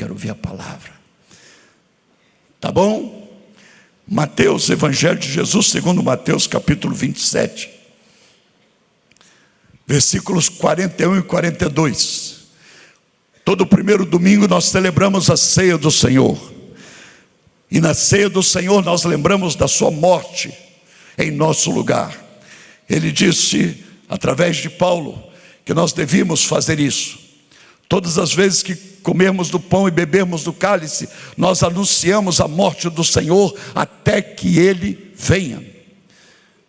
quero ouvir a palavra. Tá bom? Mateus, Evangelho de Jesus segundo Mateus, capítulo 27, versículos 41 e 42. Todo primeiro domingo nós celebramos a ceia do Senhor. E na ceia do Senhor nós lembramos da sua morte em nosso lugar. Ele disse, através de Paulo, que nós devíamos fazer isso. Todas as vezes que comermos do pão e bebermos do cálice, nós anunciamos a morte do Senhor até que Ele venha.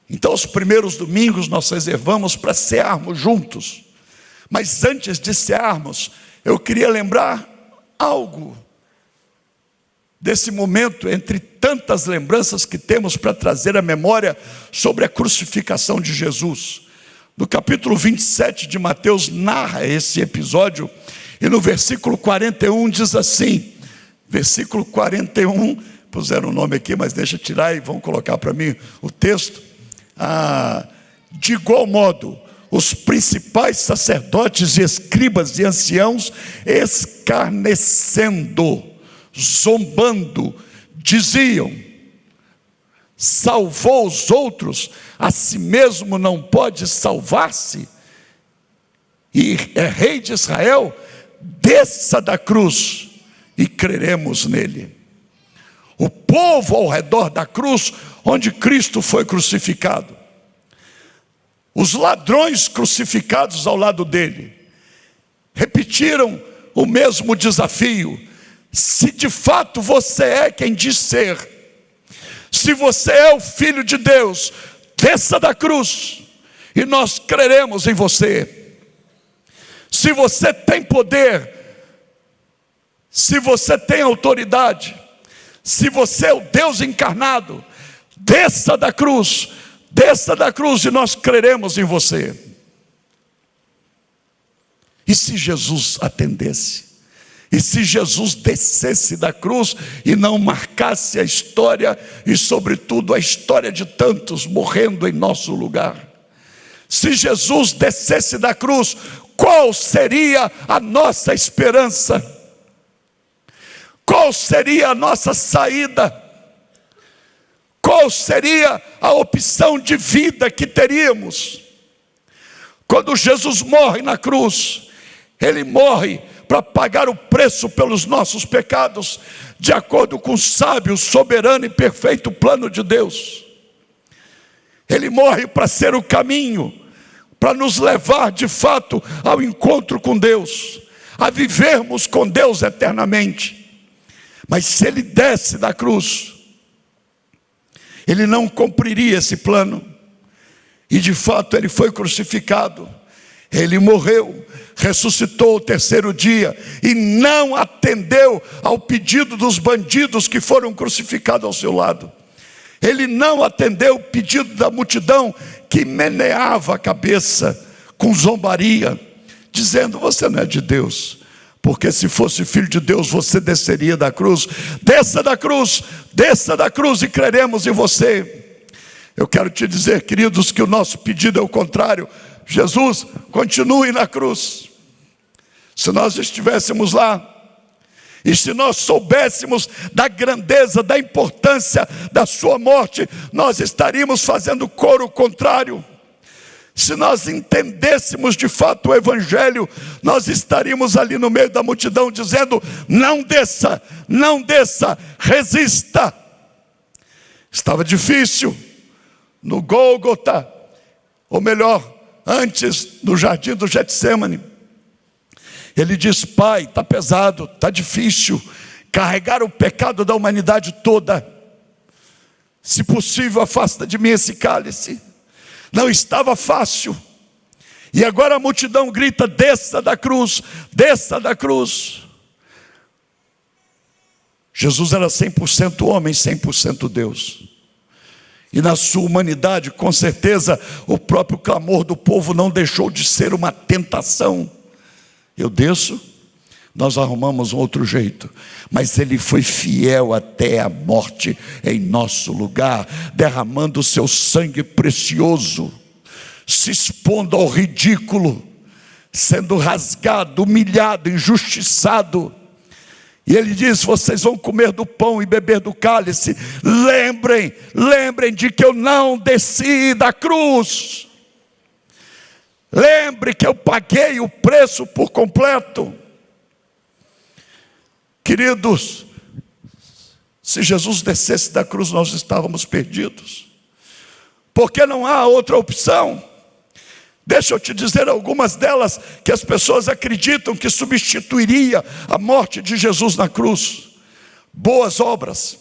Então os primeiros domingos nós reservamos para cearmos juntos. Mas antes de cearmos, eu queria lembrar algo desse momento, entre tantas lembranças que temos para trazer à memória sobre a crucificação de Jesus. No capítulo 27 de Mateus narra esse episódio, e no versículo 41 diz assim, versículo 41, puseram o nome aqui, mas deixa eu tirar e vão colocar para mim o texto. De igual modo, os principais sacerdotes e escribas e anciãos, escarnecendo, zombando, diziam: salvou os outros, a si mesmo não pode salvar-se? E é rei de Israel? Desça da cruz e creremos nele. O povo ao redor da cruz, onde Cristo foi crucificado, os ladrões crucificados ao lado dele, repetiram o mesmo desafio: se de fato você é quem diz ser, se você é o Filho de Deus, desça da cruz e nós creremos em você. Se você tem poder, se você tem autoridade, se você é o Deus encarnado, desça da cruz e nós creremos em você. E se Jesus atendesse? E se Jesus descesse da cruz e não marcasse a história, e sobretudo a história de tantos morrendo em nosso lugar? Se Jesus descesse da cruz, qual seria a nossa esperança? Qual seria a nossa saída? Qual seria a opção de vida que teríamos? Quando Jesus morre na cruz, Ele morre para pagar o preço pelos nossos pecados, de acordo com o sábio, soberano e perfeito plano de Deus. Ele morre para ser o caminho, para nos levar de fato ao encontro com Deus, a vivermos com Deus eternamente. Mas se Ele desce da cruz, Ele não cumpriria esse plano. E de fato Ele foi crucificado, Ele morreu, ressuscitou o terceiro dia e não atendeu ao pedido dos bandidos que foram crucificados ao seu lado. Ele não atendeu o pedido da multidão que meneava a cabeça com zombaria, dizendo: você não é de Deus, porque se fosse filho de Deus você desceria da cruz. Desça da cruz e creremos em você. Eu quero te dizer, queridos, que o nosso pedido é o contrário. Jesus, continue na cruz. Se nós estivéssemos lá, e se nós soubéssemos da grandeza, da importância da sua morte, nós estaríamos fazendo coro contrário. Se nós entendêssemos de fato o Evangelho, nós estaríamos ali no meio da multidão dizendo: não desça, não desça, resista. Estava difícil no Gólgota, ou melhor, antes no jardim do Getsêmani. Ele diz: Pai, está pesado, está difícil carregar o pecado da humanidade toda. Se possível, afasta de mim esse cálice. Não estava fácil. E agora a multidão grita: desça da cruz, desça da cruz. Jesus era 100% homem, 100% Deus. E na sua humanidade, com certeza, o próprio clamor do povo não deixou de ser uma tentação. Eu desço, nós arrumamos um outro jeito. Mas Ele foi fiel até a morte em nosso lugar, derramando o seu sangue precioso, se expondo ao ridículo, sendo rasgado, humilhado, injustiçado. E ele diz: vocês vão comer do pão e beber do cálice. Lembrem de que eu não desci da cruz. Lembre que eu paguei o preço por completo. Queridos, se Jesus descesse da cruz, nós estávamos perdidos, porque não há outra opção. Deixa eu te dizer algumas delas que as pessoas acreditam que substituiria a morte de Jesus na cruz. Boas obras.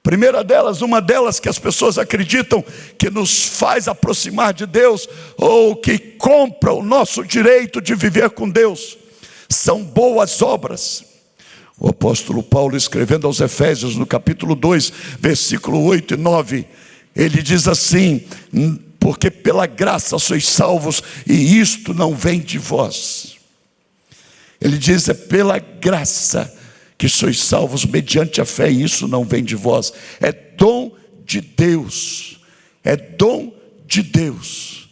Primeira delas, uma delas que as pessoas acreditam que nos faz aproximar de Deus, ou que compra o nosso direito de viver com Deus, são boas obras. O apóstolo Paulo, escrevendo aos Efésios, no capítulo 2, versículo 8 e 9, ele diz assim: porque pela graça sois salvos, e isto não vem de vós. Ele diz: é pela graça que sois salvos mediante a fé, e isso não vem de vós. É dom de Deus. É dom de Deus.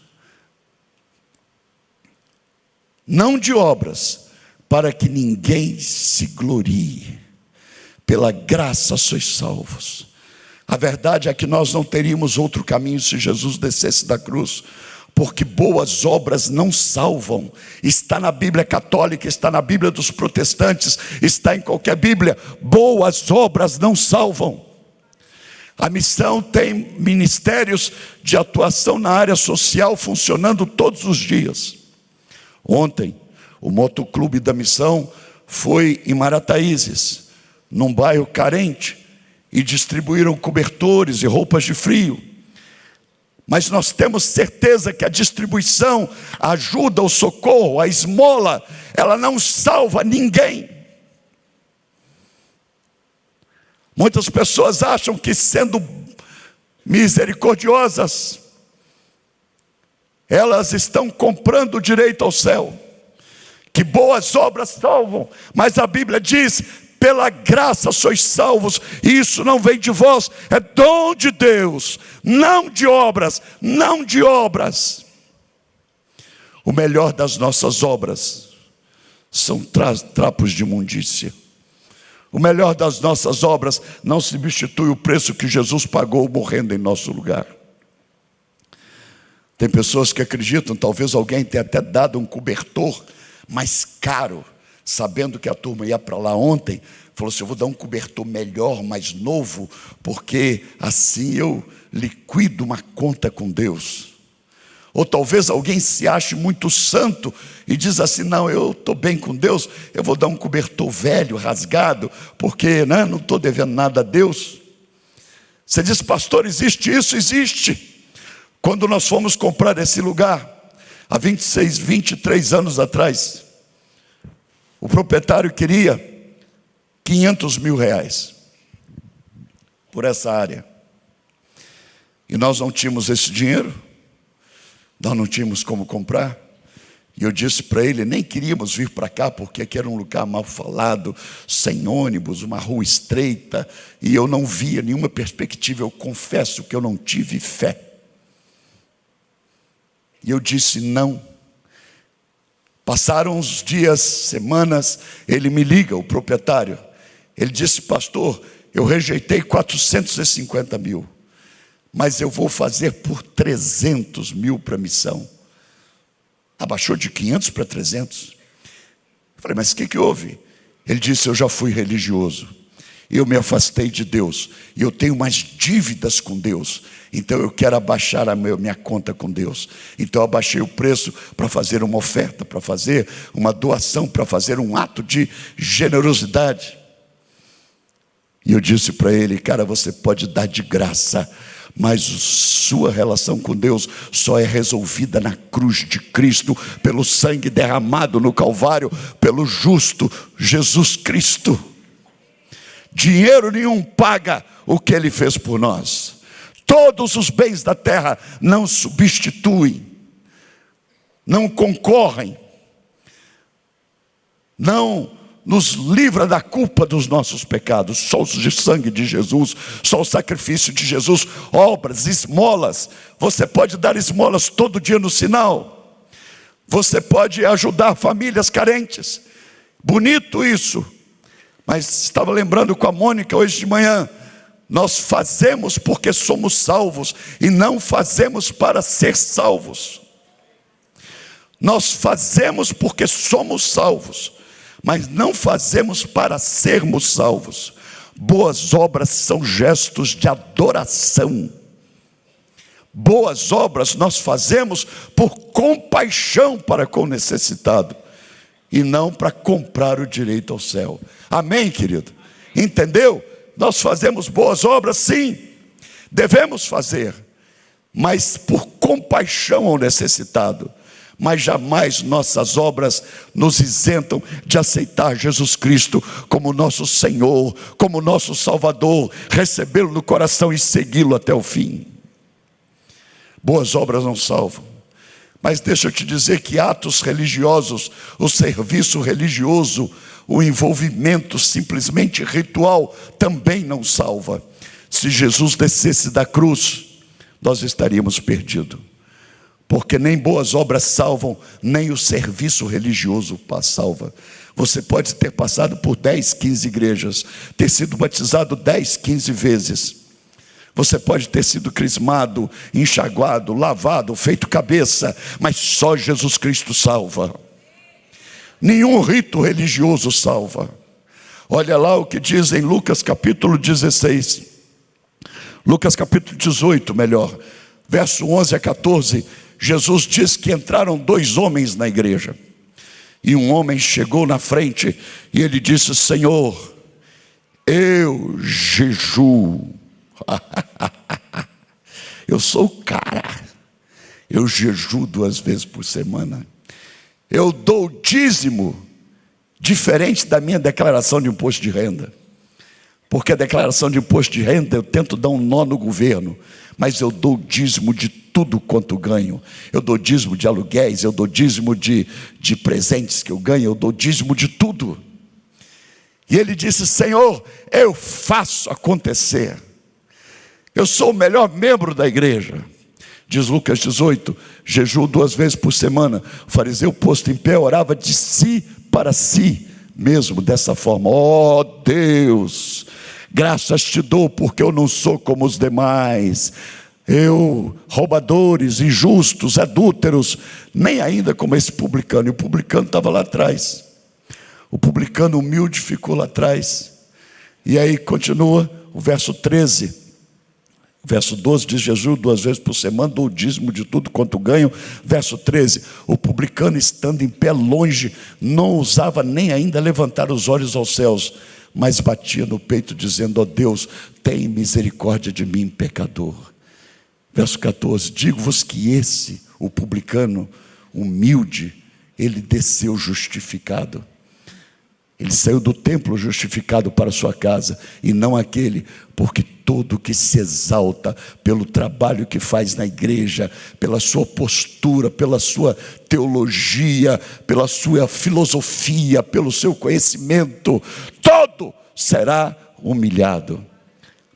Não de obras, para que ninguém se glorie. Pela graça sois salvos. A verdade é que nós não teríamos outro caminho se Jesus descesse da cruz, porque boas obras não salvam. Está na Bíblia católica, está na Bíblia dos protestantes, está em qualquer Bíblia. Boas obras não salvam. A missão tem ministérios de atuação na área social funcionando todos os dias. Ontem, o motoclube da missão foi em Marataízes, num bairro carente, e distribuíram cobertores e roupas de frio. Mas nós temos certeza que a distribuição, a ajuda, o socorro, a esmola, ela não salva ninguém. Muitas pessoas acham que, sendo misericordiosas, elas estão comprando o direito ao céu, que boas obras salvam, mas a Bíblia diz: pela graça sois salvos, e isso não vem de vós, é dom de Deus, não de obras, não de obras. O melhor das nossas obras são trapos de imundícia. O melhor das nossas obras não substitui o preço que Jesus pagou morrendo em nosso lugar. Tem pessoas que acreditam, talvez alguém tenha até dado um cobertor mais caro, sabendo que a turma ia para lá ontem, falou assim: eu vou dar um cobertor melhor, mais novo, porque assim eu liquido uma conta com Deus. Ou talvez alguém se ache muito santo e diz assim: não, eu estou bem com Deus, eu vou dar um cobertor velho, rasgado, porque não estou devendo nada a Deus. Você diz: pastor, existe isso? Existe. Quando nós fomos comprar esse lugar, há 23 anos atrás, o proprietário queria 500 mil reais por essa área. E nós não tínhamos esse dinheiro, nós não tínhamos como comprar. E eu disse para ele: nem queríamos vir para cá, porque aqui era um lugar mal falado, sem ônibus, uma rua estreita, e eu não via nenhuma perspectiva. Eu confesso que eu não tive fé. E eu disse não. Passaram uns dias, semanas, ele me liga, o proprietário. Ele disse: pastor, eu rejeitei 450 mil, mas eu vou fazer por 300 mil para a missão. Abaixou de 500 para 300. Eu falei: mas o que houve? Ele disse: eu já fui religioso, eu me afastei de Deus, e eu tenho mais dívidas com Deus, então eu quero abaixar a minha conta com Deus. Então eu abaixei o preço para fazer uma oferta, para fazer uma doação, para fazer um ato de generosidade. E eu disse para ele: cara, você pode dar de graça, mas sua relação com Deus só é resolvida na cruz de Cristo, pelo sangue derramado no Calvário, pelo justo Jesus Cristo. Dinheiro nenhum paga o que Ele fez por nós. Todos os bens da terra não substituem, não concorrem, não nos livra da culpa dos nossos pecados. Só o sangue de Jesus, só o sacrifício de Jesus. Obras, esmolas, você pode dar esmolas todo dia no sinal, você pode ajudar famílias carentes, bonito isso, Mas estava lembrando com a Mônica hoje de manhã, nós fazemos porque somos salvos e não fazemos para ser salvos. Nós fazemos porque somos salvos, mas não fazemos para sermos salvos. Boas obras são gestos de adoração. Boas obras nós fazemos por compaixão para com o necessitado e não para comprar o direito ao céu. Amém, querido? Entendeu? Nós fazemos boas obras, sim, devemos fazer, mas por compaixão ao necessitado. Mas jamais nossas obras nos isentam de aceitar Jesus Cristo como nosso Senhor, como nosso Salvador, recebê-lo no coração e segui-lo até o fim. Boas obras não salvam, mas deixa eu te dizer que atos religiosos, o serviço religioso, o envolvimento simplesmente ritual também não salva. Se Jesus descesse da cruz, nós estaríamos perdidos. Porque nem boas obras salvam, nem o serviço religioso salva. Você pode ter passado por 10, 15 igrejas, ter sido batizado 10, 15 vezes. Você pode ter sido crismado, enxaguado, lavado, feito cabeça, mas só Jesus Cristo salva. Nenhum rito religioso salva. Olha lá o que diz em Lucas capítulo 16. Lucas capítulo 18, melhor. Verso 11 a 14. Jesus diz que entraram 2 homens na igreja. E um homem chegou na frente e ele disse: Senhor, eu jejuo. Eu sou o cara. Eu jejuo 2 vezes por semana. Eu dou dízimo, diferente da minha declaração de imposto de renda. Porque a declaração de imposto de renda eu tento dar um nó no governo, mas eu dou dízimo de tudo quanto ganho. Eu dou dízimo de aluguéis, eu dou dízimo de presentes que eu ganho, eu dou dízimo de tudo. E ele disse: Senhor, eu faço acontecer. Eu sou o melhor membro da igreja. Diz Lucas 18, jejuo 2 vezes por semana. O fariseu posto em pé orava de si para si mesmo dessa forma: ó Deus, graças te dou porque eu não sou como os demais. Eu, roubadores, injustos, adúlteros, nem ainda como esse publicano. E o publicano estava lá atrás. O publicano humilde ficou lá atrás. E aí continua o verso 13. Verso 12 diz: jejuo 2 vezes por semana, dou o dízimo de tudo quanto ganho. Verso 13, o publicano estando em pé longe, não ousava nem ainda levantar os olhos aos céus, mas batia no peito dizendo: ó Deus, tem misericórdia de mim, pecador. Verso 14, digo-vos que esse, o publicano humilde, ele desceu justificado. Ele saiu do templo justificado para sua casa, e não aquele, porque todo que se exalta pelo trabalho que faz na igreja, pela sua postura, pela sua teologia, pela sua filosofia, pelo seu conhecimento, todo será humilhado,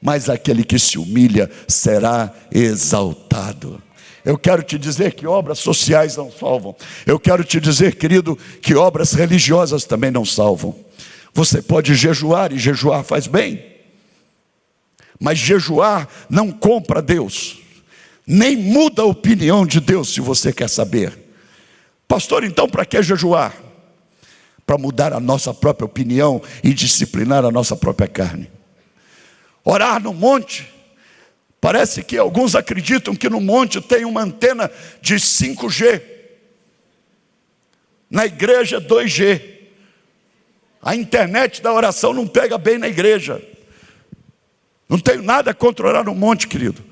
mas aquele que se humilha será exaltado. Eu quero te dizer que obras sociais não salvam. Eu quero te dizer, querido, que obras religiosas também não salvam. Você pode jejuar, e jejuar faz bem, mas jejuar não compra Deus, nem muda a opinião de Deus, se você quer saber. Pastor, então para que jejuar? Para mudar a nossa própria opinião e disciplinar a nossa própria carne. Orar no monte, parece que alguns acreditam que no monte tem uma antena de 5G. Na igreja 2G. A internet da oração não pega bem na igreja. Não tenho nada contra orar no monte, querido.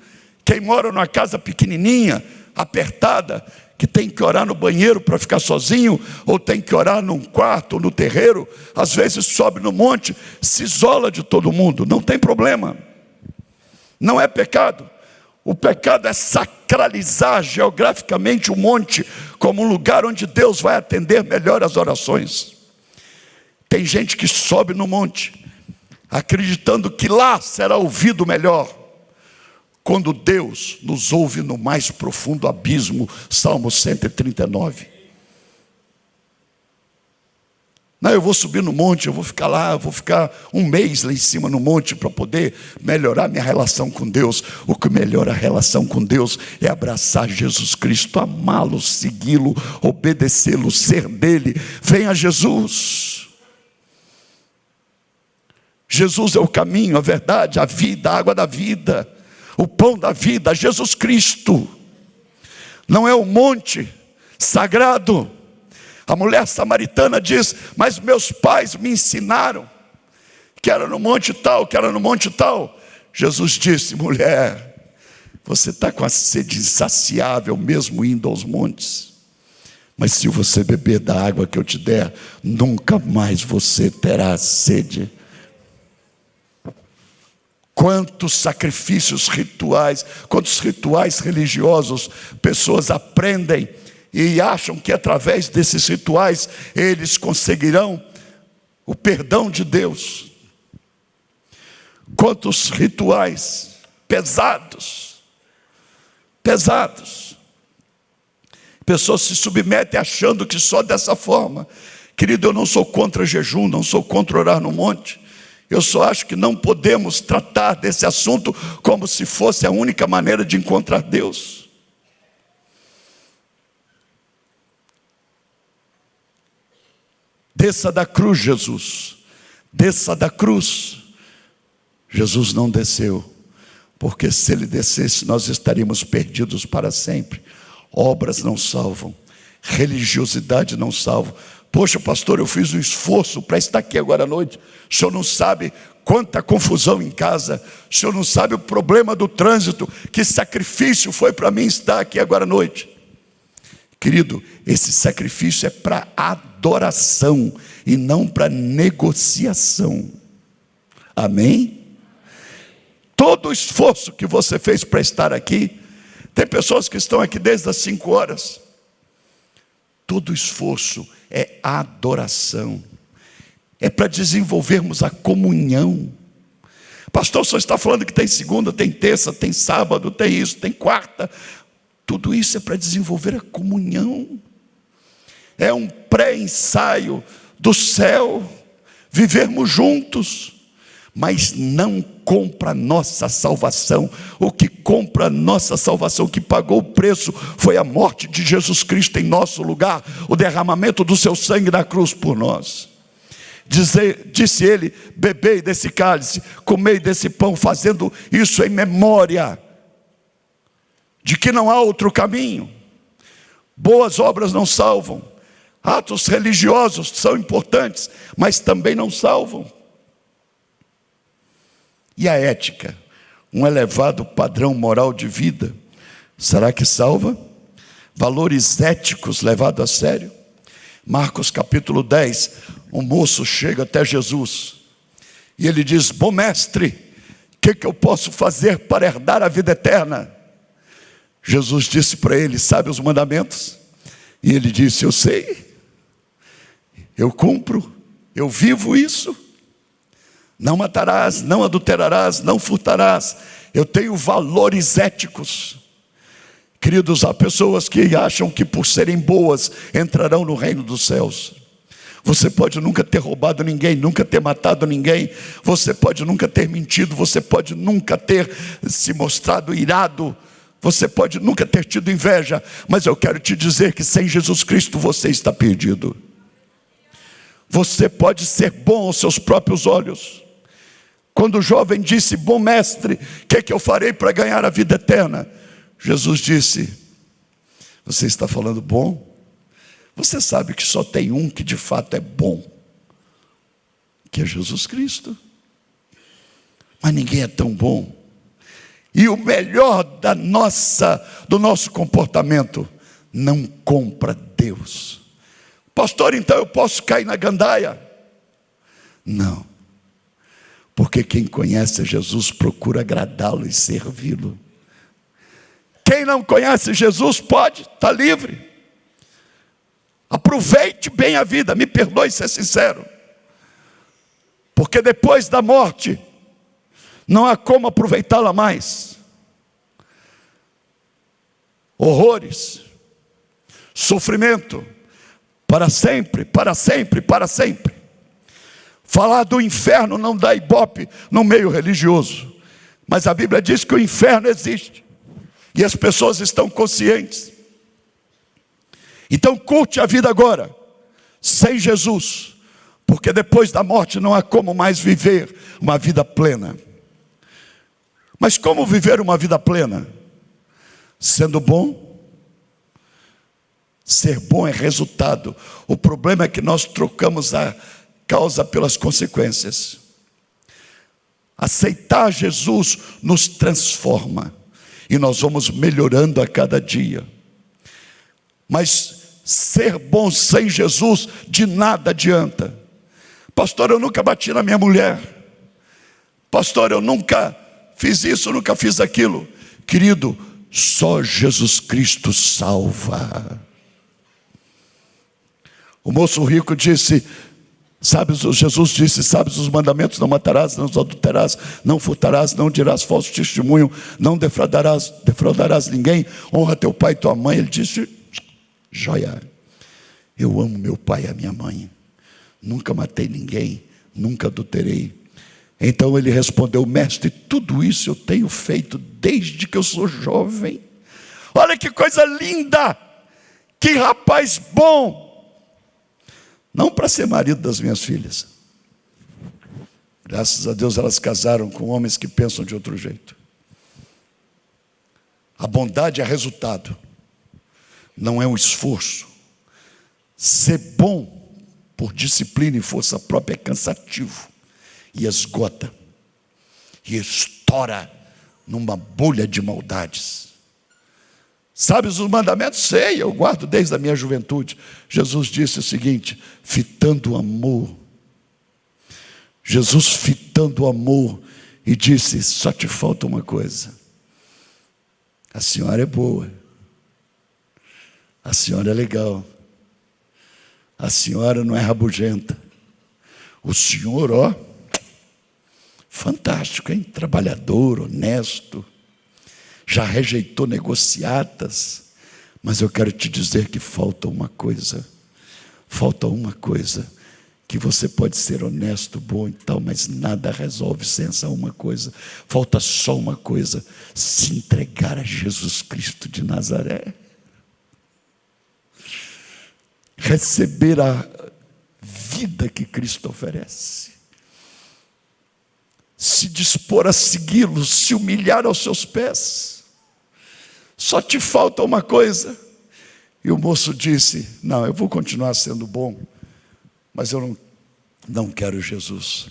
Quem mora numa casa pequenininha, apertada, que tem que orar no banheiro para ficar sozinho, ou tem que orar num quarto ou no terreiro, às vezes sobe no monte, se isola de todo mundo, não tem problema. Não é pecado. O pecado é sacralizar geograficamente o monte como um lugar onde Deus vai atender melhor as orações. Tem gente que sobe no monte acreditando que lá será ouvido melhor, quando Deus nos ouve no mais profundo abismo. Salmo 139. Não, eu vou subir no monte, eu vou ficar lá, eu vou ficar um mês lá em cima no monte para poder melhorar minha relação com Deus. O que melhora a relação com Deus é abraçar Jesus Cristo, amá-lo, segui-lo, obedecê-lo, ser dele. Venha Jesus. Jesus é o caminho, a verdade, a vida, a água da vida, o pão da vida, Jesus Cristo. Não é o monte sagrado. A mulher samaritana diz: mas meus pais me ensinaram que era no monte tal, que era no monte tal. Jesus disse: mulher, você está com a sede insaciável mesmo indo aos montes, mas se você beber da água que eu te der, nunca mais você terá sede. Quantos sacrifícios rituais, quantos rituais religiosos pessoas aprendem e acham que através desses rituais eles conseguirão o perdão de Deus. Quantos rituais pesados. Pessoas se submetem achando que só dessa forma. Querido, eu não sou contra jejum, não sou contra orar no monte. Eu só acho que não podemos tratar desse assunto como se fosse a única maneira de encontrar Deus. Desça da cruz, Jesus. Desça da cruz. Jesus não desceu, porque se ele descesse, nós estaríamos perdidos para sempre. Obras não salvam, religiosidade não salva. Poxa, pastor, eu fiz um esforço para estar aqui agora à noite. O senhor não sabe quanta confusão em casa. O senhor não sabe o problema do trânsito. Que sacrifício foi para mim estar aqui agora à noite. Querido, esse sacrifício é para adoração e não para negociação. Amém? Todo o esforço que você fez para estar aqui, tem pessoas que estão aqui desde as 5 horas. Todo o esforço é adoração. É para desenvolvermos a comunhão. Pastor, só está falando que tem segunda, tem terça, tem sábado, tem isso, tem quarta. Tudo isso é para desenvolver a comunhão. É um pré-ensaio do céu, vivermos juntos. Mas não compra nossa salvação. O que compra nossa salvação, que pagou o preço, foi a morte de Jesus Cristo em nosso lugar, o derramamento do seu sangue na cruz por nós. Disse ele: bebei desse cálice, comei desse pão, fazendo isso em memória de que não há outro caminho. Boas obras não salvam. Atos religiosos são importantes, mas também não salvam. E a ética, um elevado padrão moral de vida, será que salva? Valores éticos levados a sério? Marcos capítulo 10, um moço chega até Jesus e ele diz: bom mestre, o que eu posso fazer para herdar a vida eterna? Jesus disse para ele: sabe os mandamentos? E ele disse: eu sei, eu cumpro, eu vivo isso. Não matarás, não adulterarás, não furtarás. Eu tenho valores éticos. Queridos, há pessoas que acham que por serem boas entrarão no reino dos céus. Você pode nunca ter roubado ninguém, nunca ter matado ninguém. Você pode nunca ter mentido, você pode nunca ter se mostrado irado. Você pode nunca ter tido inveja. Mas eu quero te dizer que sem Jesus Cristo você está perdido. Você pode ser bom aos seus próprios olhos. Quando o jovem disse: bom mestre, o que eu farei para ganhar a vida eterna? Jesus disse: você está falando bom? Você sabe que só tem um que de fato é bom, que é Jesus Cristo. Mas ninguém é tão bom. E o melhor do nosso comportamento, não compra Deus. Pastor, então eu posso cair na gandaia? Não. Porque quem conhece Jesus procura agradá-lo e servi-lo. Quem não conhece Jesus pode, está livre. Aproveite bem a vida, me perdoe ser sincero. Porque depois da morte, não há como aproveitá-la mais. Horrores, sofrimento, para sempre, para sempre, para sempre. Falar do inferno não dá ibope no meio religioso, mas a Bíblia diz que o inferno existe, e as pessoas estão conscientes. Então curte a vida agora, sem Jesus, porque depois da morte não há como mais viver uma vida plena. Mas como viver uma vida plena? Sendo bom. Ser bom é resultado. O problema é que nós trocamos a causa pelas consequências. Aceitar Jesus nos transforma, e nós vamos melhorando a cada dia. Mas ser bom sem Jesus de nada adianta. Pastor, eu nunca bati na minha mulher. Pastor, eu nunca fiz isso, nunca fiz aquilo. Querido, só Jesus Cristo salva. O moço rico disse, Jesus disse, sabes os mandamentos: não matarás, não adulterarás, não furtarás, não dirás falso testemunho, não defraudarás ninguém, honra teu pai e tua mãe. Ele disse, joia, eu amo meu pai e a minha mãe, nunca matei ninguém, nunca adulterei. Então ele respondeu, mestre, tudo isso eu tenho feito desde que eu sou jovem. Olha que coisa linda, que rapaz bom. Não para ser marido das minhas filhas. Graças a Deus elas casaram com homens que pensam de outro jeito. A bondade é resultado, não é um esforço. Ser bom por disciplina e força própria é cansativo, e esgota, e estoura numa bolha de maldades. Sabes os mandamentos? Sei, eu guardo desde a minha juventude. Jesus disse o seguinte, fitando o amor. Jesus fitando o amor e disse, só te falta uma coisa. A senhora é boa. A senhora é legal. A senhora não é rabugenta. O senhor, ó, fantástico, hein? Trabalhador, honesto. Já rejeitou negociatas, mas eu quero te dizer que falta uma coisa. Falta uma coisa, que você pode ser honesto, bom e tal, mas nada resolve sem essa uma coisa. Falta só uma coisa, se entregar a Jesus Cristo de Nazaré. Receber a vida que Cristo oferece. Se dispor a segui-lo, se humilhar aos seus pés. Só te falta uma coisa. E o moço disse, não, eu vou continuar sendo bom, mas eu não quero Jesus.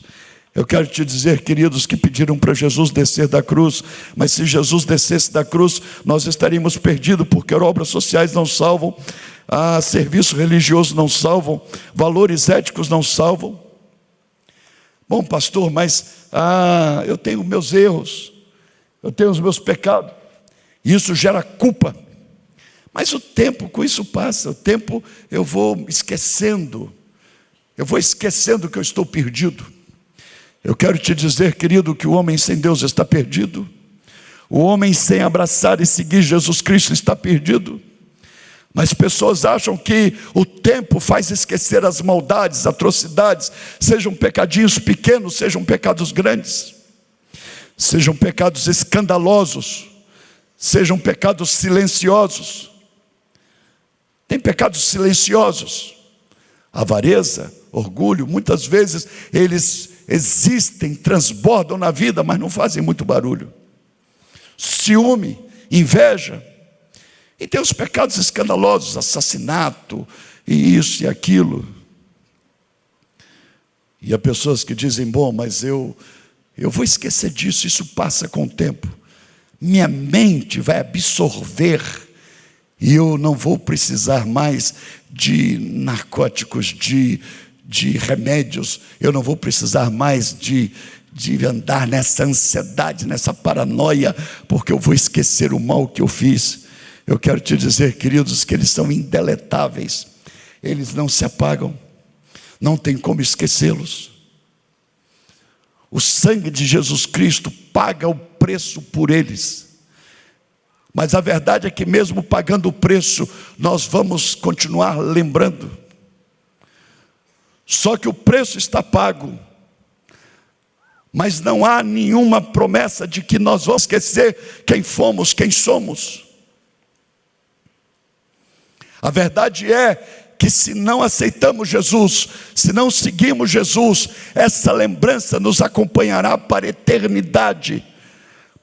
Eu quero te dizer, queridos, que pediram para Jesus descer da cruz, mas se Jesus descesse da cruz, nós estaríamos perdidos, porque obras sociais não salvam, serviço religioso não salvam, valores éticos não salvam. Bom, pastor, mas eu tenho meus erros, eu tenho os meus pecados, isso gera culpa. Mas o tempo com isso passa, o tempo eu vou esquecendo que eu estou perdido. Eu quero te dizer, querido, que o homem sem Deus está perdido. O homem sem abraçar e seguir Jesus Cristo está perdido. Mas pessoas acham que o tempo faz esquecer as maldades, atrocidades, sejam pecadinhos pequenos, sejam pecados grandes, sejam pecados escandalosos, sejam pecados silenciosos. Tem pecados silenciosos, avareza, orgulho, muitas vezes eles existem, transbordam na vida, mas não fazem muito barulho. Ciúme, inveja. E tem os pecados escandalosos, assassinato, e isso e aquilo. E há pessoas que dizem, bom, mas eu vou esquecer disso, isso passa com o tempo. Minha mente vai absorver, e eu não vou precisar mais de narcóticos, de remédios, eu não vou precisar mais de andar nessa ansiedade, nessa paranoia, porque eu vou esquecer o mal que eu fiz. Eu quero te dizer, queridos, que eles são indeletáveis, eles não se apagam, não tem como esquecê-los. O sangue de Jesus Cristo paga o preço por eles. Mas a verdade é que mesmo pagando o preço, nós vamos continuar lembrando. Só que o preço está pago. mas não há nenhuma promessa de que nós vamos esquecer quem fomos, quem somos. A verdade é que se não aceitamos Jesus, se não seguimos Jesus, essa lembrança nos acompanhará para a eternidade,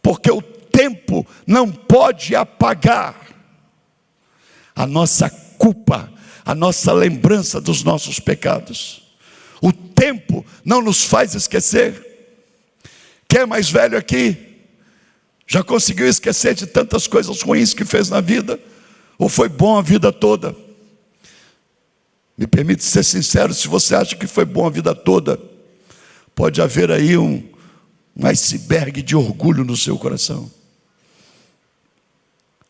porque o tempo não pode apagar a nossa culpa, a nossa lembrança dos nossos pecados. O tempo não nos faz esquecer. Quem é mais velho aqui? Já conseguiu esquecer de tantas coisas ruins que fez na vida? Ou foi bom a vida toda? Me permite ser sincero, se você acha que foi bom a vida toda, pode haver aí um iceberg de orgulho no seu coração.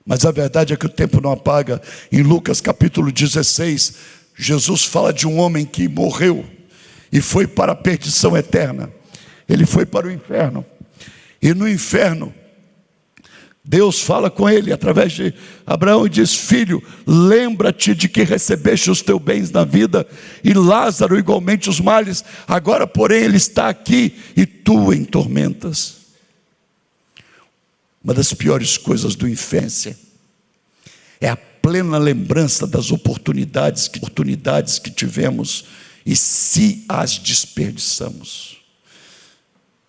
Mas a verdade é que o tempo não apaga. Em Lucas capítulo 16, Jesus fala de um homem que morreu e foi para a perdição eterna. Ele foi para o inferno. E no inferno, Deus fala com ele através de Abraão e diz: filho, lembra-te de que recebeste os teus bens na vida, e Lázaro igualmente os males. Agora, porém, ele está aqui e tu em tormentas. Uma das piores coisas do inferno é a plena lembrança das oportunidades que tivemos e se as desperdiçamos.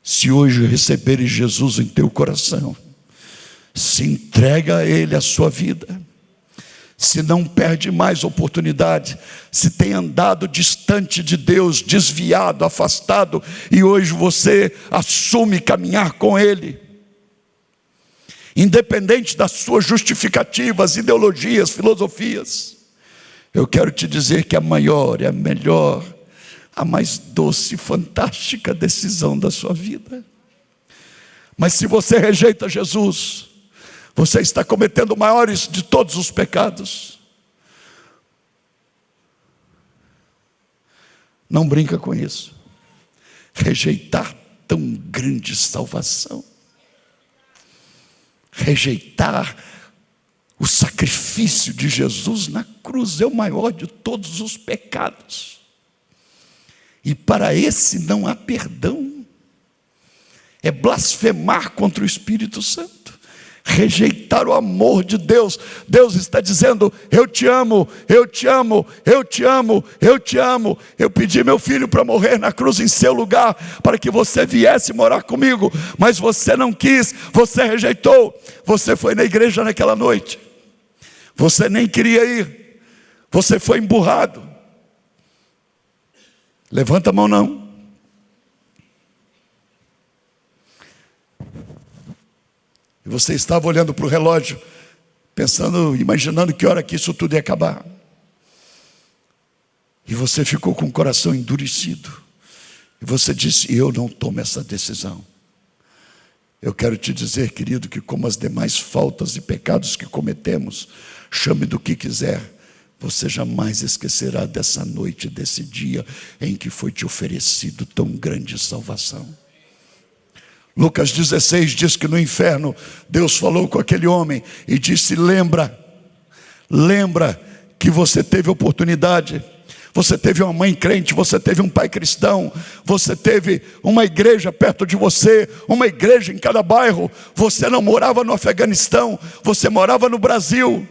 Se hoje receberes Jesus em teu coração, se entrega a Ele a sua vida, se não perde mais oportunidade, se tem andado distante de Deus, desviado, afastado, e hoje você assume caminhar com Ele, independente das suas justificativas, ideologias, filosofias, eu quero te dizer que a maior, a melhor, a mais doce e fantástica decisão da sua vida. Mas se você rejeita Jesus, você está cometendo o maior de todos os pecados. Não brinca com isso. Rejeitar tão grande salvação, rejeitar o sacrifício de Jesus na cruz é o maior de todos os pecados. E para esse não há perdão. É blasfemar contra o Espírito Santo, rejeitar o amor de Deus. Deus está dizendo: eu te amo, eu te amo, eu te amo, eu te amo. Eu pedi meu filho para morrer na cruz em seu lugar, para que você viesse morar comigo, mas você não quis, você rejeitou. Você foi na igreja naquela noite, você nem queria ir, você foi emburrado. Levanta a mão não. E você estava olhando para o relógio, pensando, imaginando que hora que isso tudo ia acabar. E você ficou com o coração endurecido. E você disse: eu não tomo essa decisão. Eu quero te dizer, querido, que como as demais faltas e pecados que cometemos, chame do que quiser, você jamais esquecerá dessa noite, desse dia em que foi te oferecido tão grande salvação. Lucas 16 diz que no inferno Deus falou com aquele homem e disse: lembra que você teve oportunidade, você teve uma mãe crente, você teve um pai cristão, você teve uma igreja perto de você, uma igreja em cada bairro. Você não morava no Afeganistão, você morava no Brasil,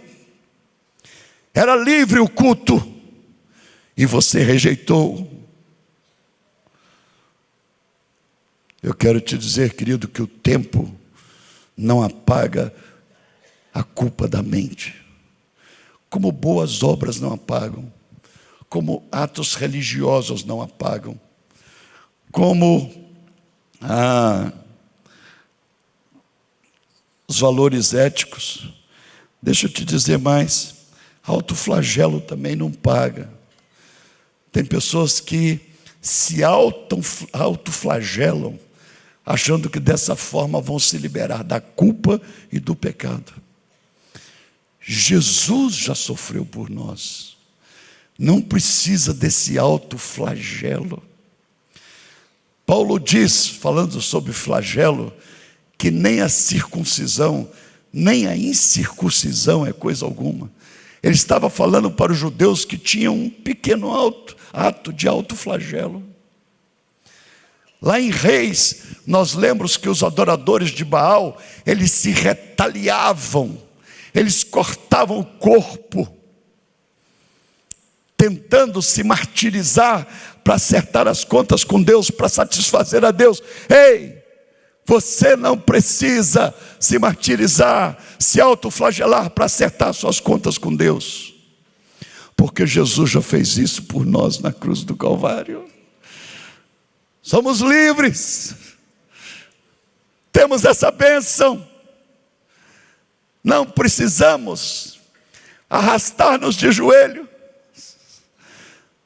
era livre o culto, e você rejeitou. Eu quero te dizer, querido, que o tempo não apaga a culpa da mente, como boas obras não apagam, como atos religiosos não apagam, como os valores éticos. Deixa eu te dizer mais, autoflagelo também não paga. Tem pessoas que se autoflagelam, achando que dessa forma vão se liberar da culpa e do pecado. Jesus já sofreu por nós, não precisa desse autoflagelo. Paulo diz, falando sobre flagelo, que nem a circuncisão, nem a incircuncisão é coisa alguma. Ele estava falando para os judeus que tinham um pequeno ato de autoflagelo. Lá em Reis, nós lembramos que os adoradores de Baal, eles se retaliavam, eles cortavam o corpo, tentando se martirizar para acertar as contas com Deus, para satisfazer a Deus. Ei, você não precisa se martirizar, se autoflagelar para acertar suas contas com Deus, porque Jesus já fez isso por nós na cruz do Calvário. Somos livres, temos essa bênção, não precisamos arrastar-nos de joelho,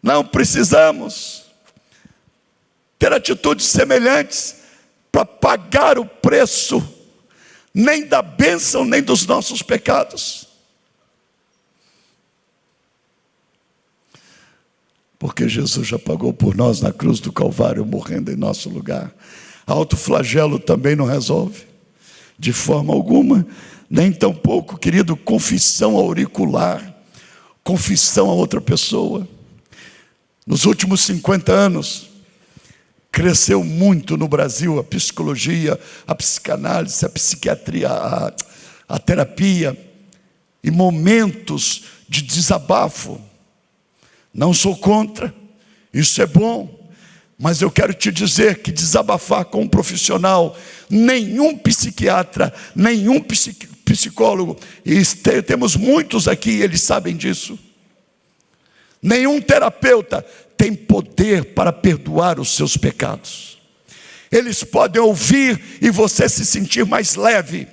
não precisamos ter atitudes semelhantes para pagar o preço, nem da bênção, nem dos nossos pecados. Porque Jesus já pagou por nós na cruz do Calvário, morrendo em nosso lugar. Autoflagelo também não resolve, de forma alguma, nem tampouco, querido, confissão auricular, confissão a outra pessoa. Nos últimos 50 anos, cresceu muito no Brasil a psicologia, a psicanálise, a psiquiatria, a terapia, e momentos de desabafo. Não sou contra, isso é bom, mas eu quero te dizer que desabafar com um profissional, nenhum psiquiatra, nenhum psicólogo, e temos muitos aqui, eles sabem disso, nenhum terapeuta tem poder para perdoar os seus pecados. Eles podem ouvir e você se sentir mais leve,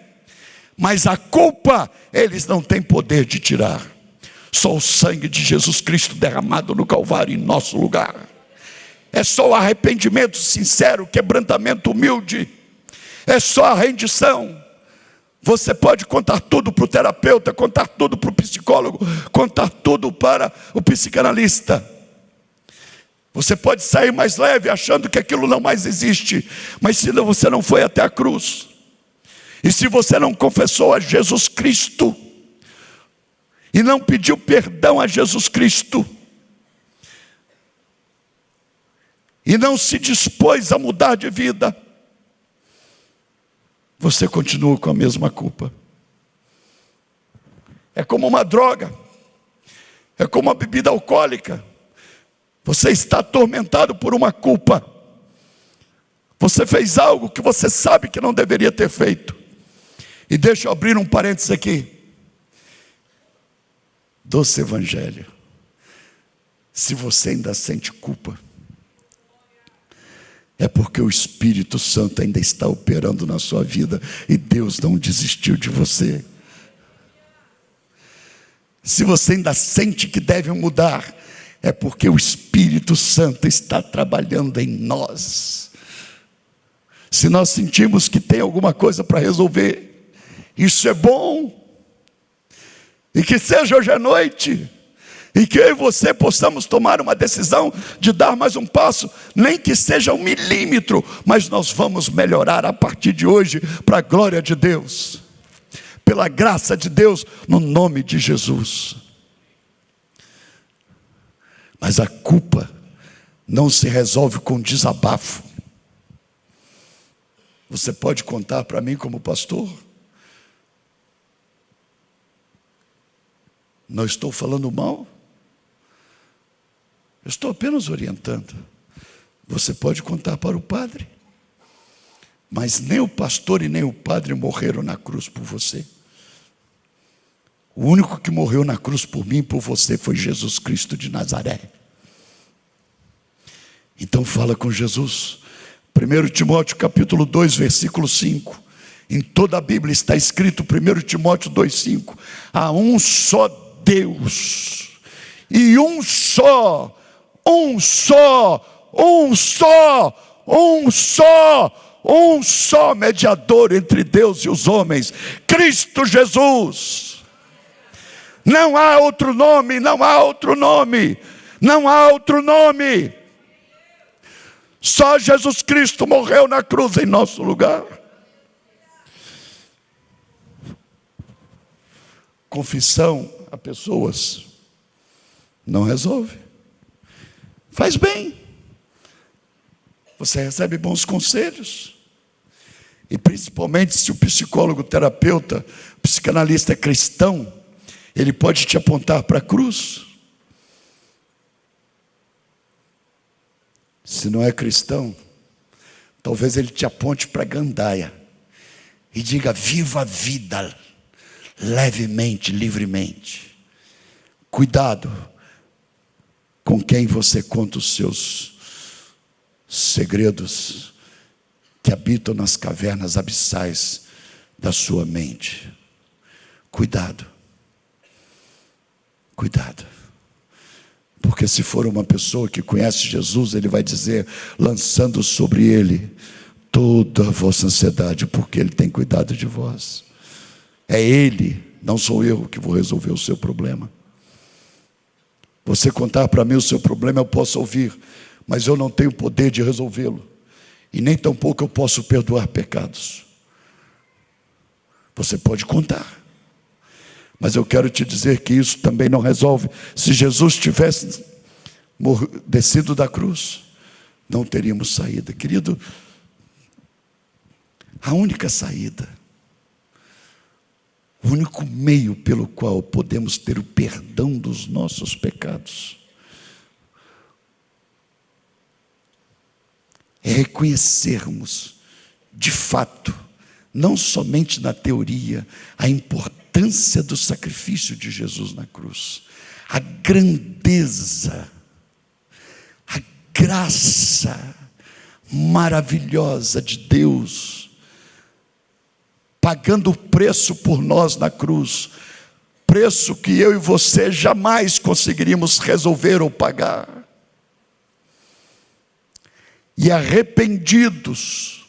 mas a culpa eles não têm poder de tirar. Só o sangue de Jesus Cristo derramado no Calvário em nosso lugar. É só o arrependimento sincero, quebrantamento humilde. É só a rendição. Você pode contar tudo para o terapeuta, contar tudo para o psicólogo, contar tudo para o psicanalista. Você pode sair mais leve achando que aquilo não mais existe, mas se você não foi até a cruz, e se você não confessou a Jesus Cristo, e não pediu perdão a Jesus Cristo, e não se dispôs a mudar de vida, você continua com a mesma culpa. É como uma droga, é como uma bebida alcoólica. Você está atormentado por uma culpa. Você fez algo que você sabe que não deveria ter feito. E deixa eu abrir um parênteses aqui. Doce evangelho. Se você ainda sente culpa, é porque o Espírito Santo ainda está operando na sua vida e Deus não desistiu de você. Se você ainda sente que deve mudar, é porque o Espírito Santo está trabalhando em nós. Se nós sentimos que tem alguma coisa para resolver, isso é bom. E que seja hoje à noite, e que eu e você possamos tomar uma decisão de dar mais um passo, nem que seja 1 milímetro, mas nós vamos melhorar a partir de hoje, para a glória de Deus, pela graça de Deus, no nome de Jesus. Mas a culpa não se resolve com desabafo. Você pode contar para mim como pastor? Não estou falando mal. Eu estou apenas orientando. Você pode contar para o padre. Mas nem o pastor e nem o padre morreram na cruz por você. O único que morreu na cruz por mim e por você foi Jesus Cristo de Nazaré. Então fala com Jesus. 1 Timóteo capítulo 2, versículo 5. Em toda a Bíblia está escrito 1 Timóteo 2,5. Há um só Deus. E um só mediador entre Deus e os homens, Cristo Jesus. Não há outro nome, não há outro nome, não há outro nome. Só Jesus Cristo morreu na cruz em nosso lugar. Confissão a pessoas não resolve. Faz bem. Você recebe bons conselhos. E principalmente se o psicólogo, o terapeuta, o psicanalista é cristão, ele pode te apontar para a cruz. Se não é cristão, talvez ele te aponte para a gandaia e diga: viva a vida levemente, livremente. Cuidado com quem você conta os seus segredos que habitam nas cavernas abissais da sua mente. Cuidado. Cuidado. Porque se for uma pessoa que conhece Jesus, ele vai dizer, lançando sobre ele toda a vossa ansiedade, porque ele tem cuidado de vós. É ele, não sou eu, que vou resolver o seu problema. Você contar para mim o seu problema, eu posso ouvir, mas eu não tenho poder de resolvê-lo. E nem tampouco eu posso perdoar pecados. Você pode contar, mas eu quero te dizer que isso também não resolve. Se Jesus tivesse descido da cruz, não teríamos saída. Querido, a única saída, o único meio pelo qual podemos ter o perdão dos nossos pecados, é reconhecermos, de fato, não somente na teoria, a importância do sacrifício de Jesus na cruz, a grandeza, a graça maravilhosa de Deus, pagando o preço por nós na cruz, preço que eu e você jamais conseguiríamos resolver ou pagar. E arrependidos.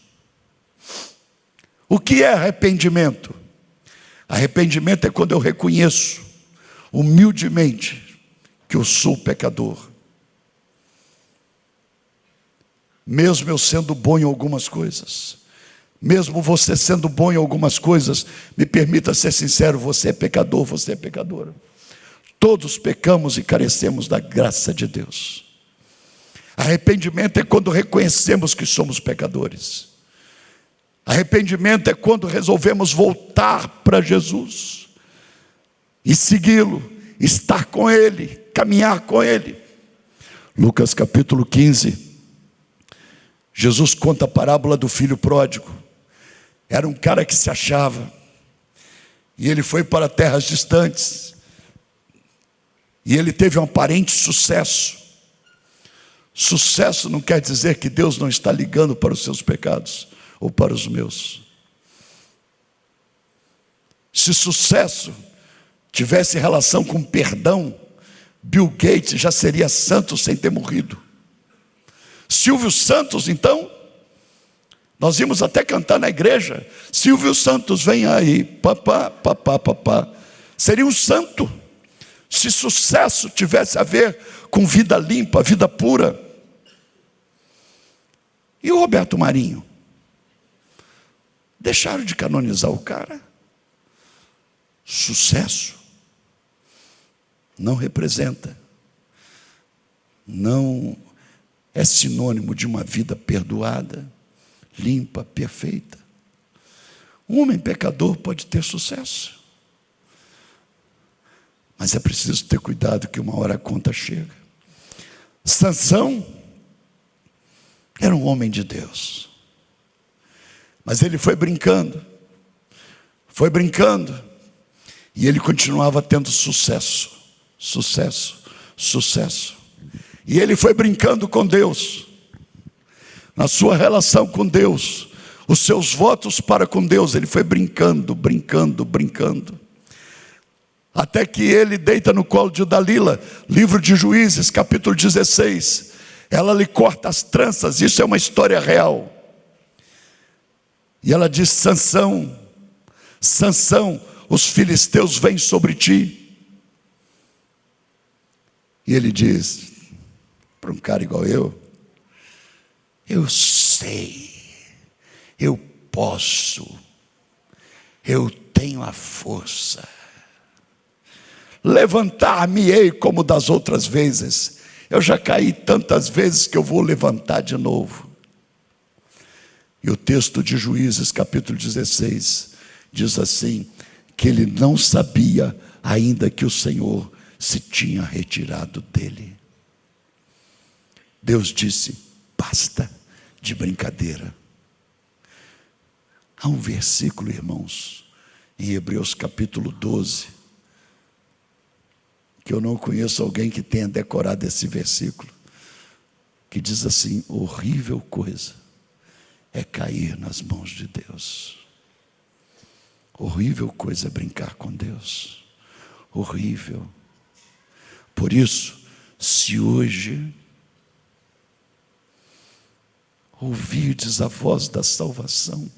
O que é arrependimento? Arrependimento é quando eu reconheço humildemente que eu sou pecador, mesmo eu sendo bom em algumas coisas, mesmo você sendo bom em algumas coisas, me permita ser sincero, você é pecador, você é pecadora. Todos pecamos e carecemos da graça de Deus. Arrependimento é quando reconhecemos que somos pecadores. Arrependimento é quando resolvemos voltar para Jesus e segui-lo, estar com Ele, caminhar com Ele. Lucas capítulo 15, Jesus conta a parábola do filho pródigo. Era um cara que se achava, e ele foi para terras distantes, e ele teve um aparente sucesso. Sucesso não quer dizer que Deus não está ligando para os seus pecados ou para os meus. Se sucesso tivesse relação com perdão, Bill Gates já seria santo sem ter morrido. Silvio Santos, então, nós íamos até cantar na igreja, Silvio Santos, vem aí, papá, papá, papá. Seria um santo, se sucesso tivesse a ver com vida limpa, vida pura. E o Roberto Marinho? Deixaram de canonizar o cara. Sucesso não representa, não é sinônimo de uma vida perdoada, limpa, perfeita. Um homem pecador pode ter sucesso, mas é preciso ter cuidado que uma hora a conta chega. Sansão era um homem de Deus, mas ele foi brincando, e ele continuava tendo sucesso, e ele foi brincando com Deus, na sua relação com Deus, os seus votos para com Deus, ele foi brincando, até que ele deita no colo de Dalila, livro de Juízes, capítulo 16, ela lhe corta as tranças, isso é uma história real, e ela diz: Sansão, Sansão, os filisteus vêm sobre ti. E ele diz, para um cara igual eu sei, eu posso, eu tenho a força, levantar-me-ei como das outras vezes. Eu já caí tantas vezes que eu vou levantar de novo. E o texto de Juízes, capítulo 16, diz assim, que ele não sabia ainda que o Senhor se tinha retirado dele. Deus disse, basta de brincadeira. Há um versículo, irmãos, em Hebreus capítulo 12, que eu não conheço alguém que tenha decorado esse versículo, que diz assim, horrível coisa é cair nas mãos de Deus. Horrível coisa é brincar com Deus. Horrível. Por isso, se hoje ouvirdes a voz da salvação,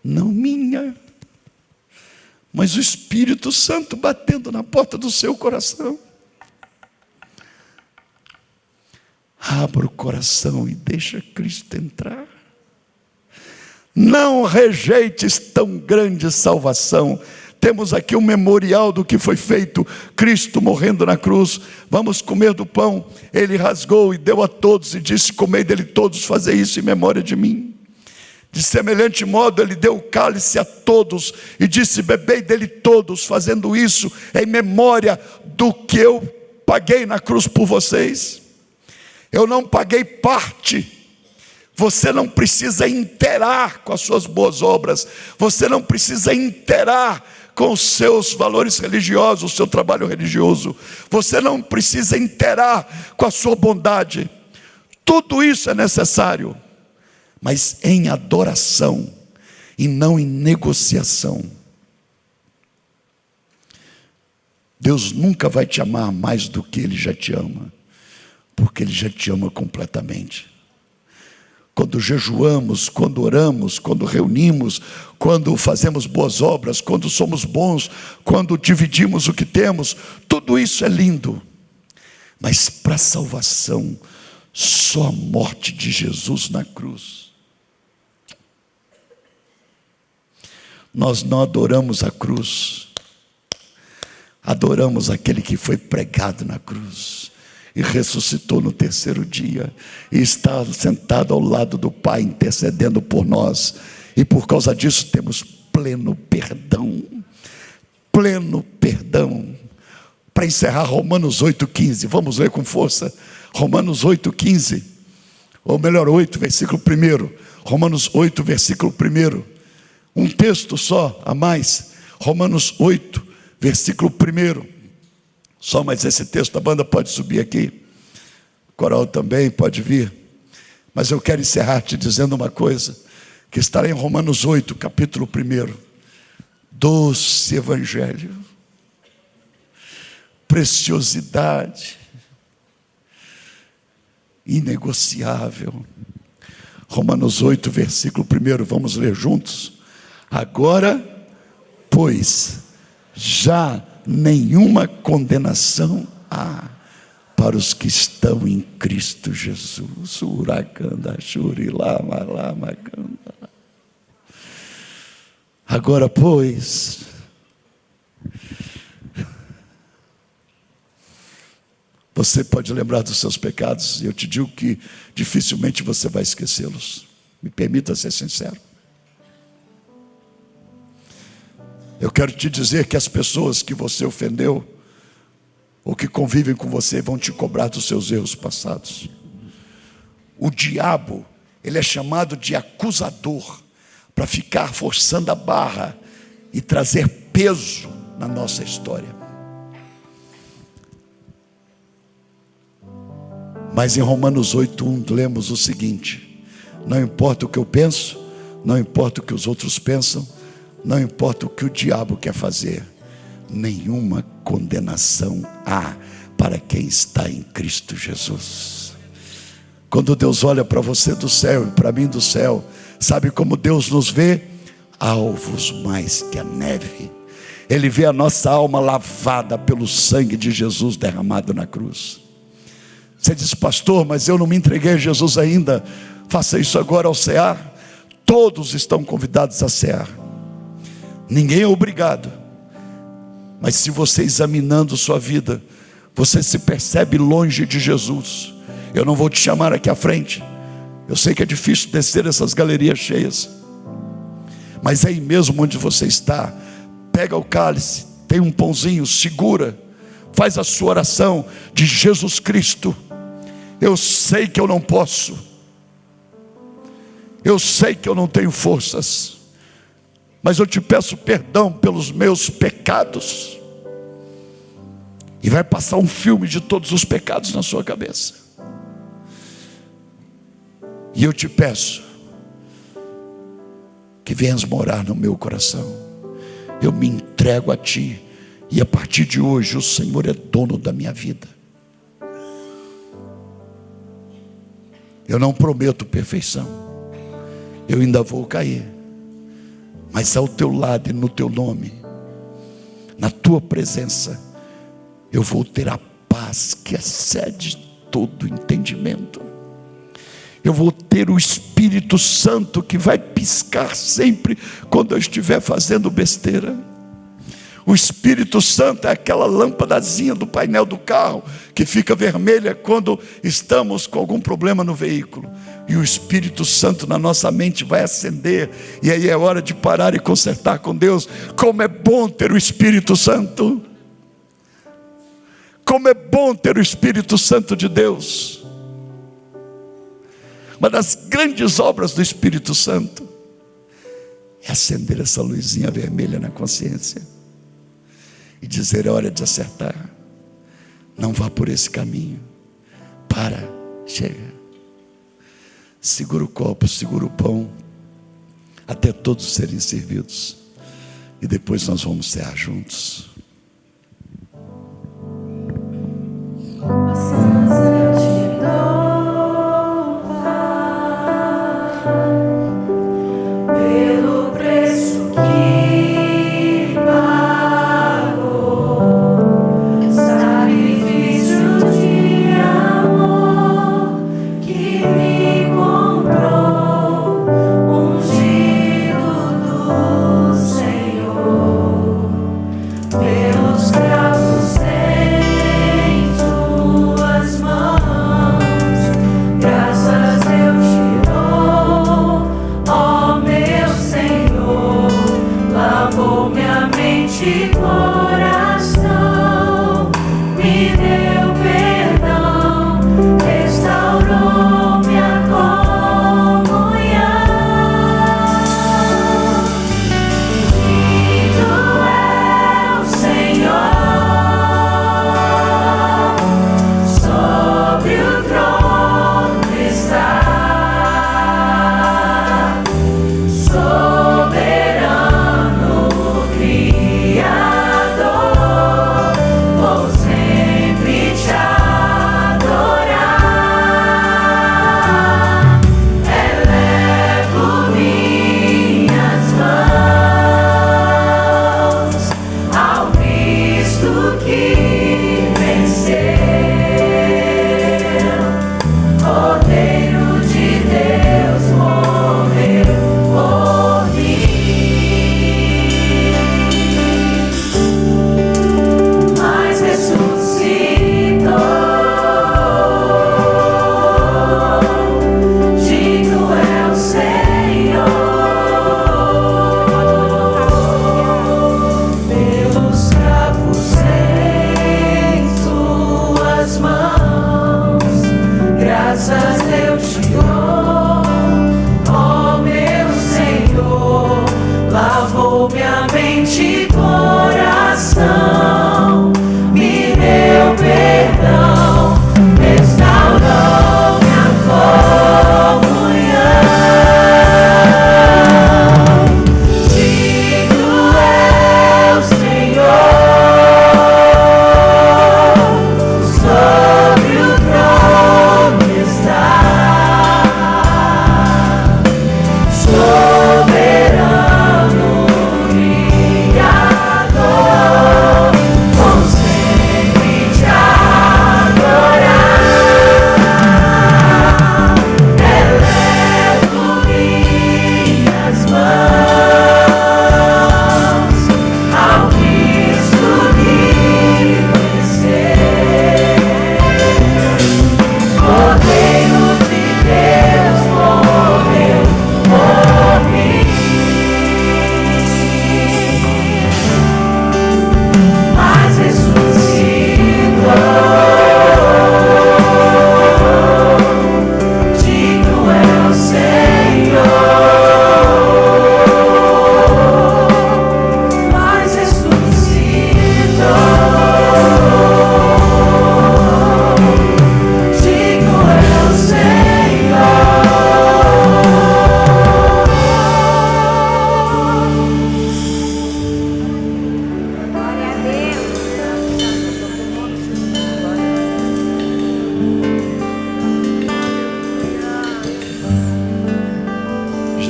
não minha, mas o Espírito Santo batendo na porta do seu coração, abra o coração e deixa Cristo entrar. Não rejeites tão grande salvação. Temos aqui um memorial do que foi feito, Cristo morrendo na cruz. Vamos comer do pão. Ele rasgou e deu a todos e disse, comei dele todos, fazei isso em memória de mim. De semelhante modo ele deu o cálice a todos e disse, bebei dele todos, fazendo isso em memória do que eu paguei na cruz por vocês. Eu não paguei parte. Você não precisa interar com as suas boas obras. Você não precisa interar com os seus valores religiosos, o seu trabalho religioso. Você não precisa interar com a sua bondade. Tudo isso é necessário, mas em adoração e não em negociação. Deus nunca vai te amar mais do que Ele já te ama, porque Ele já te ama completamente. Quando jejuamos, quando oramos, quando reunimos, quando fazemos boas obras, quando somos bons, quando dividimos o que temos, tudo isso é lindo. Mas para a salvação, só a morte de Jesus na cruz. Nós não adoramos a cruz, adoramos aquele que foi pregado na cruz e ressuscitou no terceiro dia, e está sentado ao lado do Pai, intercedendo por nós, e por causa disso temos pleno perdão. Pleno perdão. Para encerrar, Romanos 8,15, vamos ler com força, Romanos 8,15, ou melhor, 8, versículo 1, Romanos 8, versículo 1, um texto só a mais, Romanos 8, versículo 1, só mais esse texto. A banda pode subir aqui, o coral também pode vir, mas eu quero encerrar te dizendo uma coisa, que está em Romanos 8, capítulo 1, doce evangelho, preciosidade, inegociável. Romanos 8, versículo 1, vamos ler juntos. Agora, pois, já nenhuma condenação há para os que estão em Cristo Jesus. Agora, pois, você pode lembrar dos seus pecados, e eu te digo que dificilmente você vai esquecê-los. Me permita ser sincero. Eu quero te dizer que as pessoas que você ofendeu, ou que convivem com você, vão te cobrar dos seus erros passados. O diabo, ele é chamado de acusador, para ficar forçando a barra e trazer peso na nossa história. Mas em Romanos 8:1 lemos o seguinte: não importa o que eu penso, não importa o que os outros pensam, não importa o que o diabo quer fazer, nenhuma condenação há para quem está em Cristo Jesus. Quando Deus olha para você do céu e para mim do céu, sabe como Deus nos vê? Alvos mais que a neve. Ele vê a nossa alma lavada pelo sangue de Jesus derramado na cruz. Você diz: pastor, mas eu não me entreguei a Jesus ainda. Faça isso agora ao cear. Todos estão convidados a cear. Ninguém é obrigado. Mas se você, examinando sua vida, você se percebe longe de Jesus, eu não vou te chamar aqui à frente, Eu sei que é difícil descer essas galerias cheias, mas aí mesmo onde você está, pega o cálice, tem um pãozinho, segura, faz a sua oração de: Jesus Cristo, eu sei que eu não posso, eu sei que eu não tenho forças, mas eu te peço perdão pelos meus pecados. E vai passar um filme de todos os pecados na sua cabeça. E eu te peço que venhas morar no meu coração. Eu me entrego a ti, e a partir de hoje o Senhor é dono da minha vida. Eu não prometo perfeição, eu ainda vou cair, mas ao teu lado e no teu nome, na tua presença, eu vou ter a paz que excede todo entendimento. Eu vou ter o Espírito Santo que vai piscar sempre quando eu estiver fazendo besteira. O Espírito Santo é aquela lâmpadazinha do painel do carro que fica vermelha quando estamos com algum problema no veículo. E o Espírito Santo na nossa mente vai acender, e aí é hora de parar e consertar com Deus. Como é bom ter o Espírito Santo! Como é bom ter o Espírito Santo de Deus! Uma das grandes obras do Espírito Santo é acender essa luzinha vermelha na consciência e dizer: é hora de acertar, não vá por esse caminho, para, chega, segura o copo, segura o pão, até todos serem servidos, e depois nós vamos cear juntos. Meu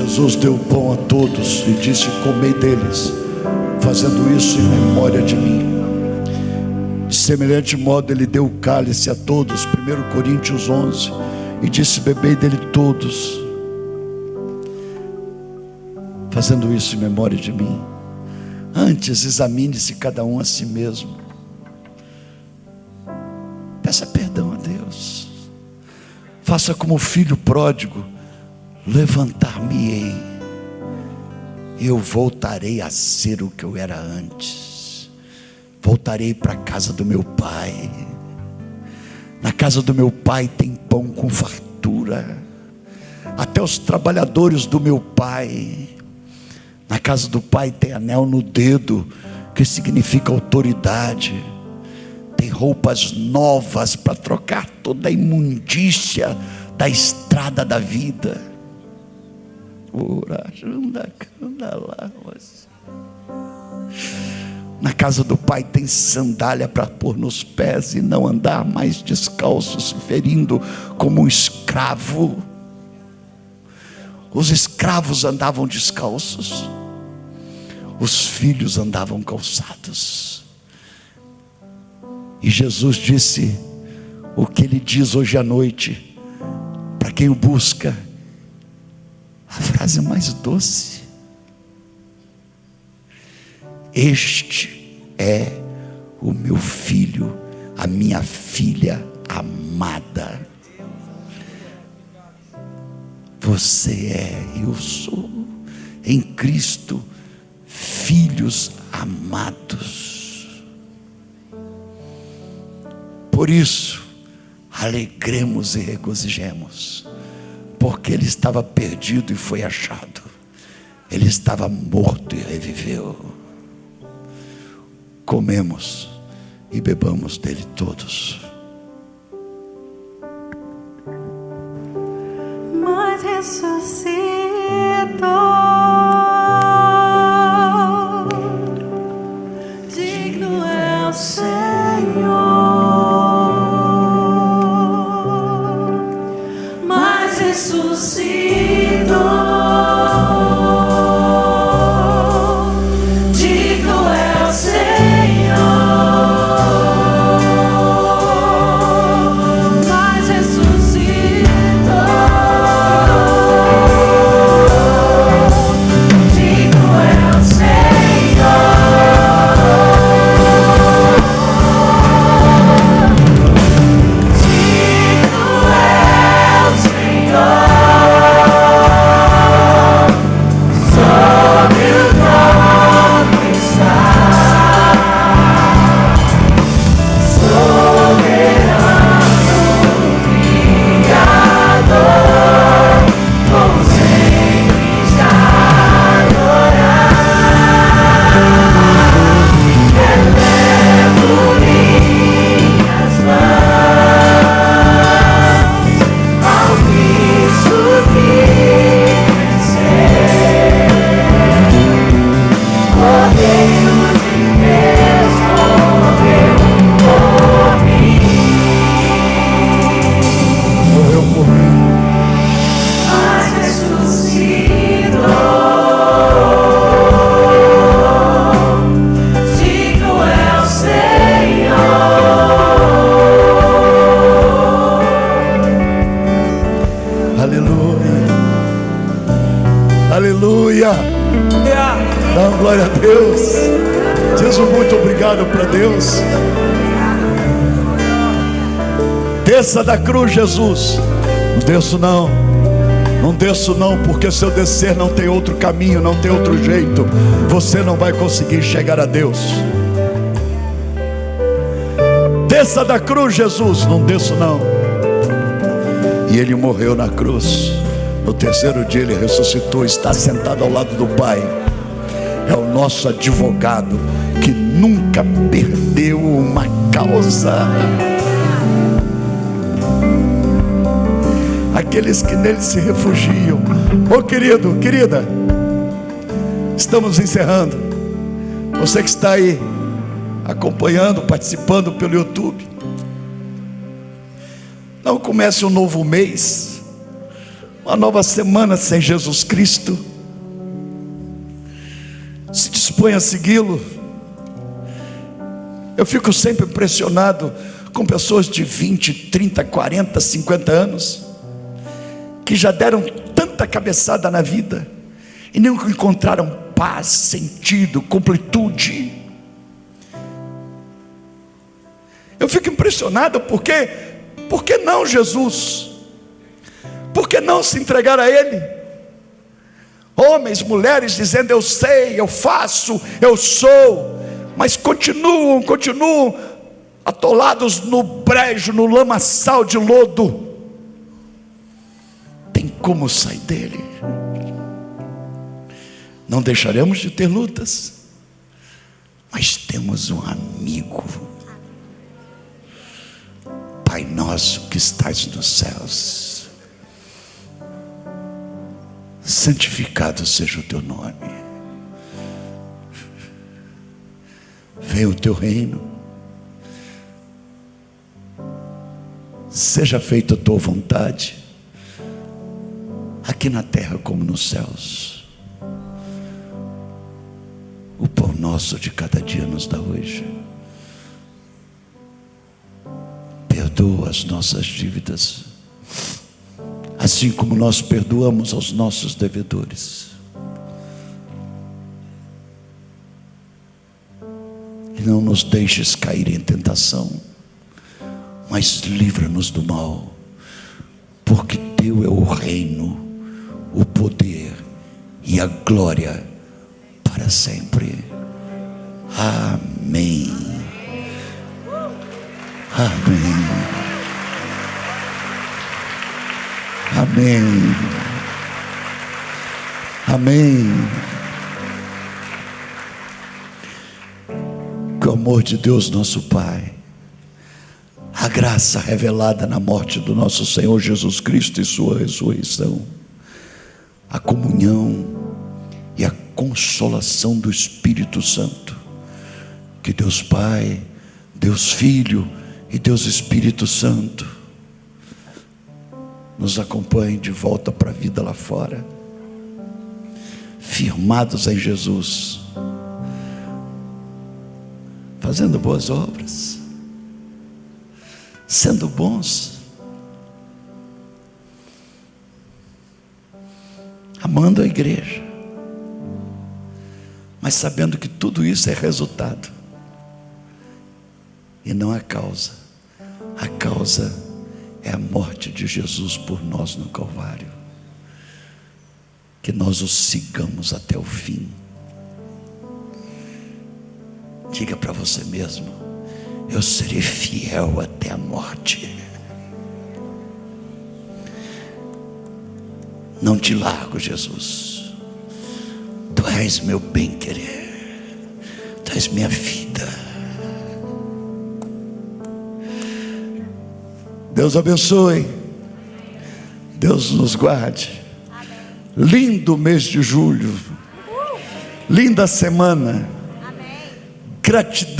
Jesus deu pão a todos e disse: comei deles, fazendo isso em memória de mim. De semelhante modo ele deu o cálice a todos, 1 Coríntios 11, e disse: bebei dele todos, fazendo isso em memória de mim. Antes examine-se cada um a si mesmo, peça perdão a Deus, faça como o filho pródigo: levantar-me-ei, eu voltarei a ser o que eu era antes, voltarei para a casa do meu pai. Na casa do meu pai tem pão com fartura, até os trabalhadores do meu pai. Na casa do pai tem anel no dedo, que significa autoridade. Tem roupas novas para trocar toda a imundícia da estrada da vida. Na casa do pai tem sandália para pôr nos pés e não andar mais descalço, se ferindo como um escravo. Os escravos andavam descalços, os filhos andavam calçados. E Jesus disse o que ele diz hoje à noite para quem o busca, a frase mais doce: este é o meu filho, a minha filha amada. Você é, eu sou em Cristo filhos amados. Por isso, alegremos e regozijemos, porque ele estava perdido e foi achado, ele estava morto e reviveu. Comemos e bebamos dele todos. Mas ressuscitou, digno é o Senhor. Mas ressuscitou, digno é o Senhor. Mas ressuscitou, digno é o Senhor. Aleluia. Dá uma glória a Deus. Diz um muito obrigado para Deus. Desça da cruz, Jesus. Não desço não. Não desço não, porque se eu descer não tem outro caminho, não tem outro jeito. Você não vai conseguir chegar a Deus. Desça da cruz, Jesus. Não desço não. E ele morreu na cruz. No terceiro dia ele ressuscitou, está sentado ao lado do Pai. É o nosso advogado que nunca perdeu uma causa. Aqueles que nele se refugiam. Ô querido, querida, estamos encerrando. Você que está aí acompanhando, participando pelo YouTube, não comece um novo mês uma nova semana sem Jesus Cristo. Se dispõe a segui-lo. Eu fico sempre impressionado com pessoas de 20, 30, 40, 50 anos, que já deram tanta cabeçada na vida e nunca encontraram paz, sentido, completude. Eu fico impressionado porque, por que não Jesus? Por que não se entregar a Ele? Homens, mulheres dizendo: eu sei, eu faço, eu sou, mas continuam atolados no brejo, no lamaçal de lodo. Tem como sair dele? Não deixaremos de ter lutas, mas temos um amigo. Pai nosso que estás nos céus, santificado seja o teu nome. Venha o teu reino, seja feita a tua vontade, aqui na terra como nos céus. O pão nosso de cada dia nos dá hoje. Perdoa as nossas dívidas, assim como nós perdoamos aos nossos devedores. E não nos deixes cair em tentação, mas livra-nos do mal, porque teu é o reino, o poder e a glória para sempre. Amém. Amém. Amém. Amém. Que o amor de Deus nosso Pai, a graça revelada na morte do nosso Senhor Jesus Cristo e sua ressurreição, a comunhão e a consolação do Espírito Santo, que Deus Pai, Deus Filho e Deus Espírito Santo nos acompanhe de volta para a vida lá fora, firmados em Jesus, fazendo boas obras, sendo bons, amando a igreja, mas sabendo que tudo isso é resultado e não a causa. A causa é a morte de Jesus por nós no Calvário. Que nós o sigamos até o fim. Diga para você mesmo: eu serei fiel até a morte. Não te largo, Jesus. Tu és meu bem-querer, tu és minha vida. Deus abençoe, Deus nos guarde. Lindo mês de julho, linda semana. Gratidão.